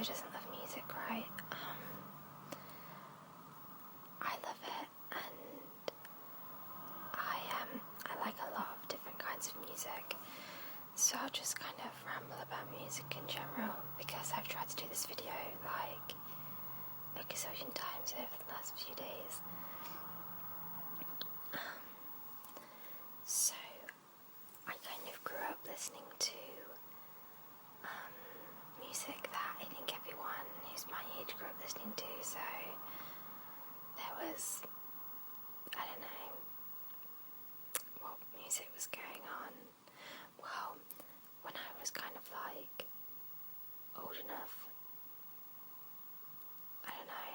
who doesn't love music, right? I love it, and I like a lot of different kinds of music, so I'll just kind of ramble about music in general, because I've tried to do this video like a gazillion times over the last few days. So I kind of grew up listening to music that I think everyone who's my age grew up listening to, so there was, I don't know what music was going on. Well, when I was kind of like old enough, I don't know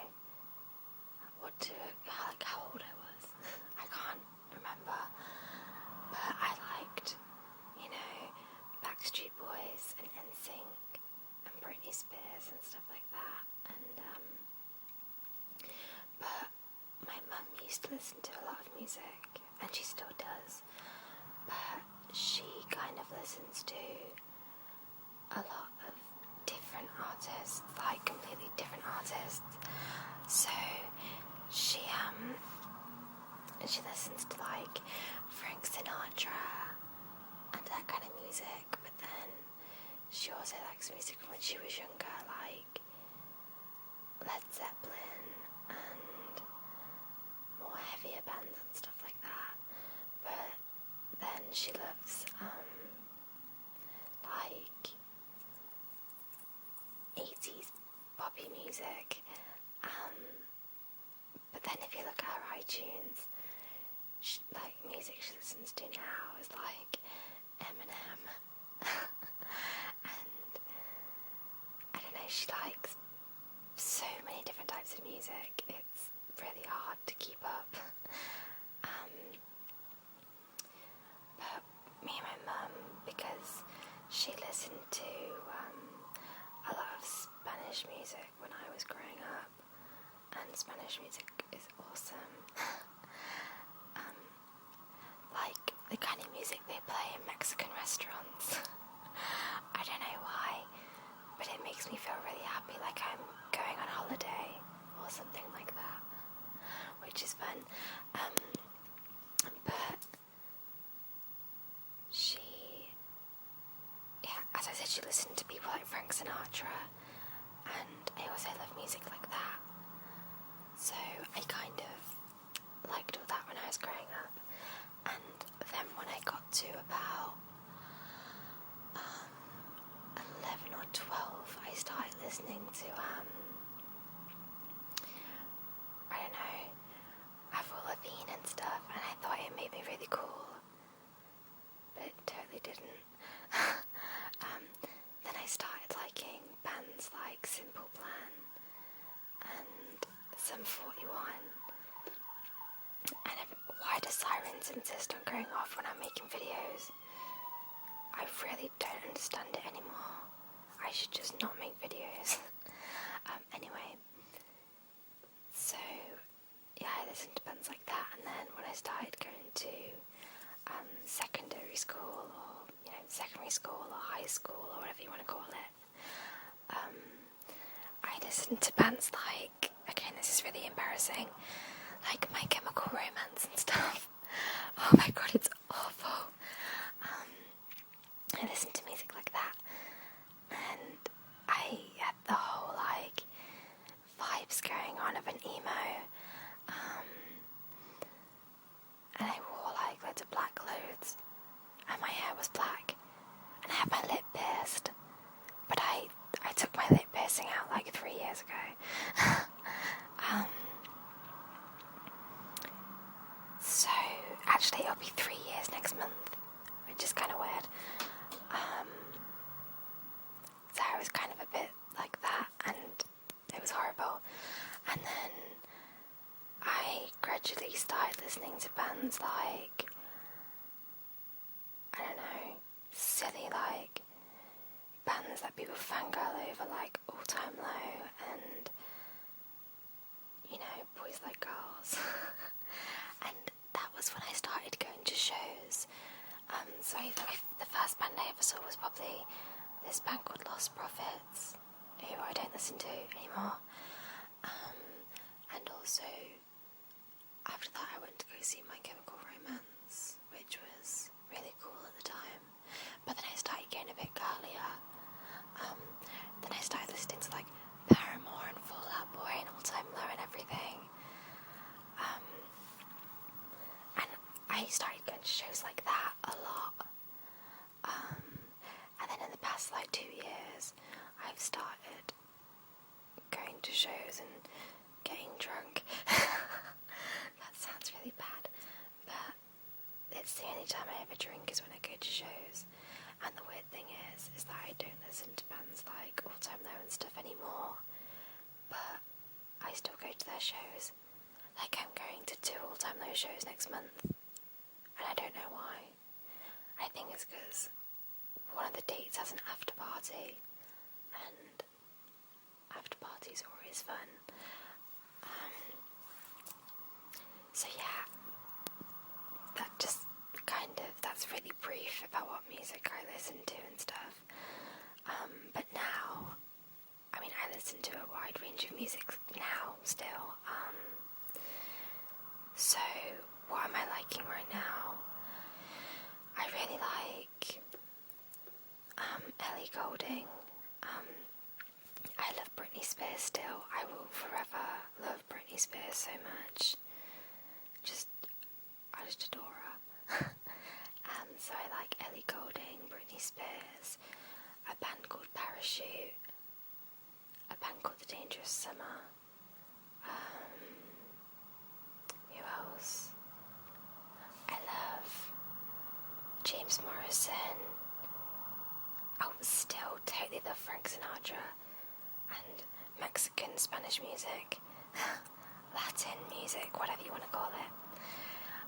how old I was. I can't remember, but I liked, Backstreet Boys and NSYNC and Britney Spears and stuff like that, and but my mum used to listen to a lot of music, and she still does, but she kind of listens to a lot of different artists, like completely different artists. So she listens to like Frank Sinatra and that kind of music, but then she also likes music from when she was younger, like Led Zeppelin and more heavier bands and stuff like that. But then she loves like 80s poppy music. But then if you look at her iTunes, music she listens to now is like Eminem. And I don't know, she likes so many different types of music. It's really hard to keep up. But me and my mum, because she listened to a lot of Spanish music when I was growing up, and Spanish music is awesome. Like the kind of music they play in Mexican restaurants. I don't know why, but it makes me feel really happy, like I'm going on holiday or something like that, which is fun. But as I said, she listened to people like Frank Sinatra, and I also love music like that. So I kind of liked all that when I was growing up. And then when I got to about 11 or 12, I started listening to, I don't know, Avril Lavigne and stuff, and I thought it made me really cool, but it totally didn't. Then I started liking bands like Simple Plan and Sum 41. And why do sirens insist on going off when I'm making videos? I really don't understand it anymore. I should just not make videos. Anyway, so yeah, I listened to bands like that, and then when I started going to secondary school, or secondary school or high school or whatever you want to call it, I listened to bands like, okay, this is really embarrassing, like My Chemical Romance and stuff. Oh my god, it's awful. I listened to music like that, and I had the whole vibes going on of an emo, and I wore loads of black clothes, and my hair was black, and I had my lip pierced, but I took my lip piercing out 3 years ago. So actually it'll be 3 years next month, which is kind of weird. So I was kind of a bit like that, and it was horrible. And then I gradually started listening to bands like, I don't know, silly bands that people fangirl over, like All Time Low and Boys Like Girls. And that was when I started going to shows. So the first band I ever saw was probably this band called Lost Prophets, who I don't listen to anymore. And also, after that I went to go see My Chemical Romance, which was really cool at the time. But then I started getting a bit girlier. Then I started listening to like Paramore and Fall Out Boy and All Time Low and everything. And I started going to shows like that a lot. And then in the past like 2 years, I've started going to shows and getting drunk. That sounds really bad, but it's the only time I ever drink is when I go to shows. And the weird thing is that I don't listen to bands like All Time Low and stuff anymore, but I still go to their shows. Like, I'm going to 2 All Time Low shows next month, and I don't know why. I think it's because one of the dates has an after party, and after parties are always fun. So yeah, that's really brief about what music I listen to and stuff. But now, I mean, I listen to a wide range of music now still. So what am I liking right now? I really like Ellie Goulding. I love Britney Spears still. I will forever love Britney Spears so much. I just adore her. So I like Ellie Goulding, Britney Spears, a band called Parachute, a band called The Dangerous Summer. Who else? I love James Morrison. Oh, still totally love Frank Sinatra and Mexican, Spanish music, Latin music, whatever you want to call it.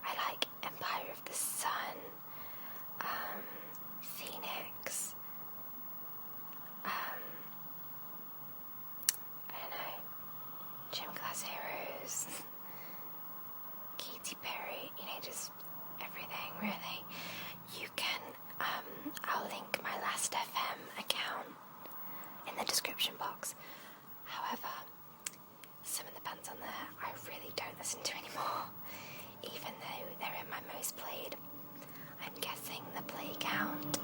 I like Empire of the Sun, Phoenix, I don't know, Gym Class Heroes, Katy Perry, just everything really. You can, I'll link my Last FM account in the description box. However, some of the bands on there I really don't listen to anymore, even though they're in my most played. I'm guessing the play count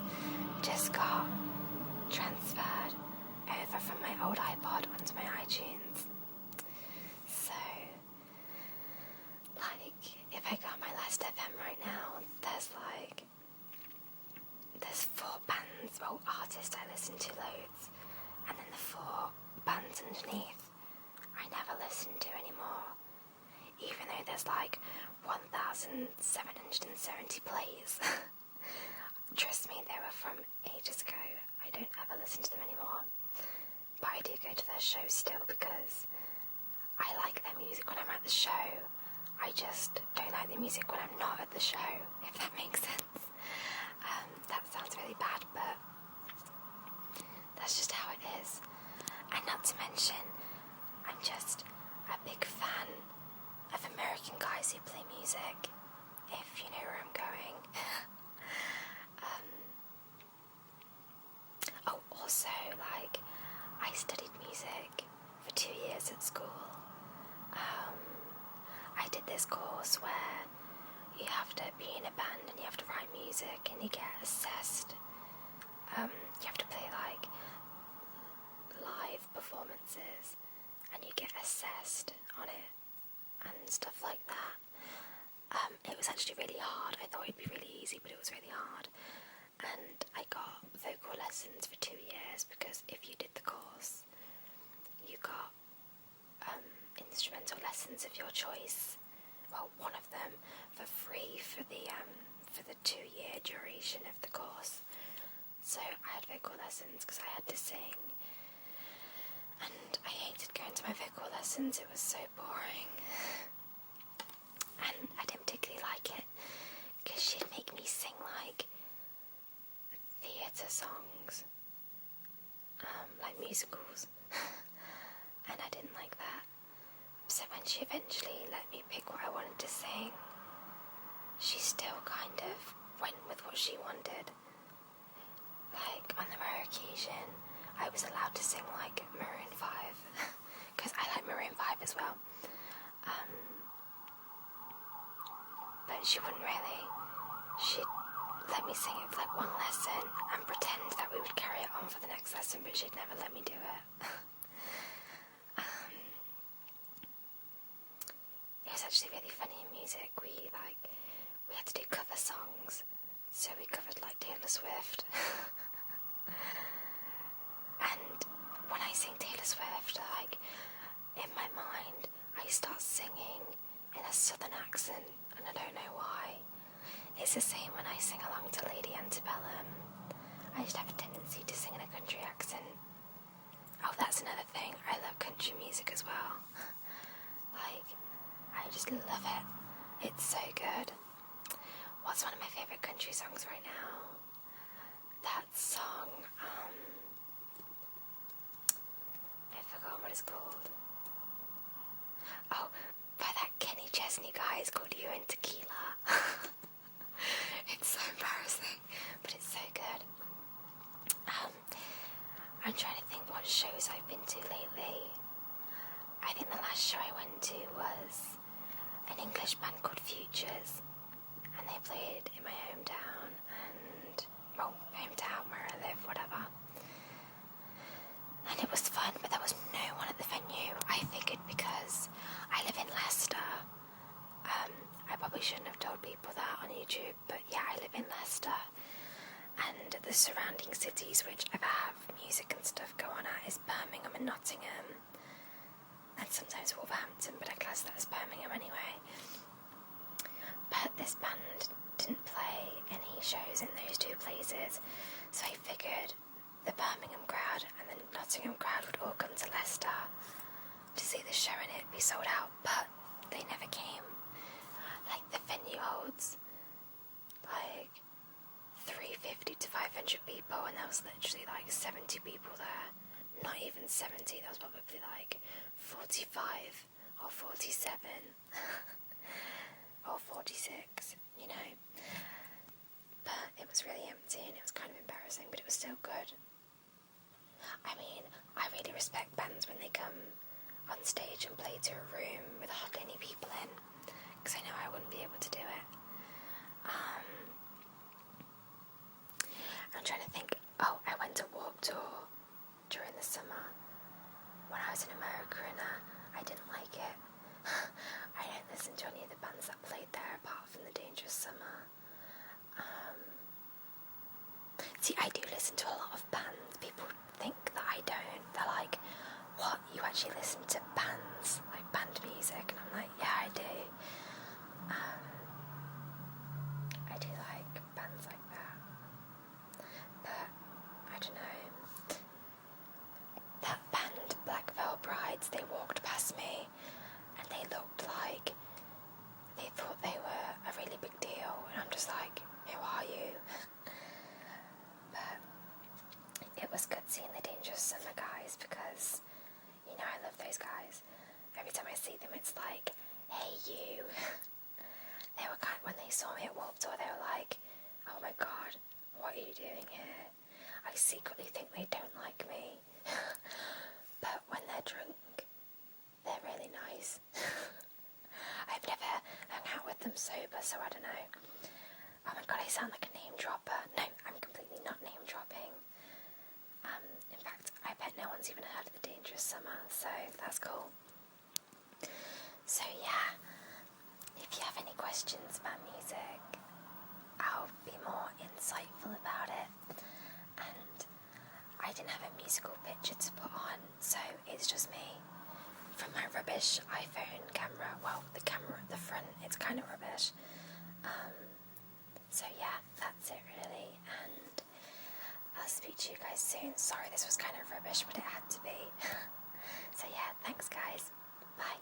just got transferred over from my old iPod onto my iTunes. So, like, if I go on my Last FM right now, there's 4 bands, well, artists I listen to loads, and then the 4 bands underneath I never listen to anymore, even though there's 1,770 plays. Trust me, they were from ages ago. I don't ever listen to them anymore, but I do go to their shows still because I like their music when I'm at the show. I just don't like the music when I'm not at the show, if that makes sense. That sounds really bad, but that's just how it is. And not to mention, I'm just a big fan of American guys who play music, if you know where I'm going. Also, I studied music for 2 years at school. I did this course where you have to be in a band and you have to write music and you get assessed. You have to play live performances and you get assessed on it and stuff like that. It was actually really hard. I thought it'd be really easy, but it was really hard. And I got vocal lessons for 2 years because if you did the course, you got instrumental lessons of your choice. Well, one of them for free for the 2-year duration of the course. So I had vocal lessons because I had to sing, and I hated going to my vocal lessons. It was so boring, and I didn't particularly like it because she'd make me sing theatre songs, like musicals, and I didn't like that. So when she eventually let me pick what I wanted to sing, she still kind of went with what she wanted. On the rare occasion, I was allowed to sing she'd let me sing it for like one lesson and pretend that we would carry it on for the next lesson, but she'd never let me do it. It was actually really funny in music. We had to do cover songs, so we covered like Taylor Swift. And when I sing Taylor Swift, like in my mind, I start singing in a southern accent, and I don't know why. It's the same when I sing along to Lady Antebellum. I just have a tendency to sing in a country accent. Oh, that's another thing. I love country music as well. Like, I just love it. It's so good. What's one of my favourite country songs right now? That song, I forgot what it's called. Oh, by that Kenny Chesney guy, it's called You and Tequila. It's so embarrassing, but it's so good. I'm trying to think what shows I've been to lately. I think the last show I went to was an English band called Futures, and they played in my hometown, hometown where I live, whatever. And it was fun, but there was no one at the venue. I figured because I live in Leicester. I probably shouldn't have told people that on YouTube, but yeah, I live in Leicester. And the surrounding cities which ever have music and stuff go on at is Birmingham and Nottingham. And sometimes Wolverhampton, but I class that as Birmingham anyway. But this band didn't play any shows in those two places, so I figured the Birmingham crowd and the Nottingham crowd would all come to Leicester to see the show and it'd be sold out, but they never came. Like, the venue holds like 350 to 500 people, and there was literally like 70 people there. Not even 70, there was probably like 45 or 47 or 46, you know. But it was really empty and it was kind of embarrassing, but it was still good. I mean, I really respect bands when they come on stage and play to a room with hardly any people in, because I know I wouldn't be able to do it. I'm trying to think. Oh, I went to Warped Tour during the summer when I was in America, and I didn't like it. I don't listen to any of the bands that played there apart from The Dangerous Summer. See, I do listen to a lot of bands. People think that I don't. They're like, what, you actually listen to bands, like band music? And I'm like, yeah, I do. I do like bands like that. But, I don't know. That band, Black Veil Brides, they walked past me and they looked like they thought they were a really big deal. And I'm just like, who are you? But it was good seeing the Dangerous Summer guys because, you know, I love those guys. Every time I see them, it's like, hey, you. They were when they saw me at Warped Tour, they were like, oh my god, what are you doing here? I secretly think they don't like me. But when they're drunk, they're really nice. I've never hung out with them sober, so I don't know. Oh my god, I sound like a name dropper. No, I'm completely not name dropping. In fact, I bet no one's even heard of The Dangerous Summer, so that's cool. So yeah, if you have any questions about music, I'll be more insightful about it. And I didn't have a musical picture to put on, so it's just me from my rubbish iPhone camera. Well, the camera at the front, it's kind of rubbish. So yeah, that's it really, and I'll speak to you guys soon. Sorry this was kind of rubbish, but it had to be. So yeah, thanks guys. Bye.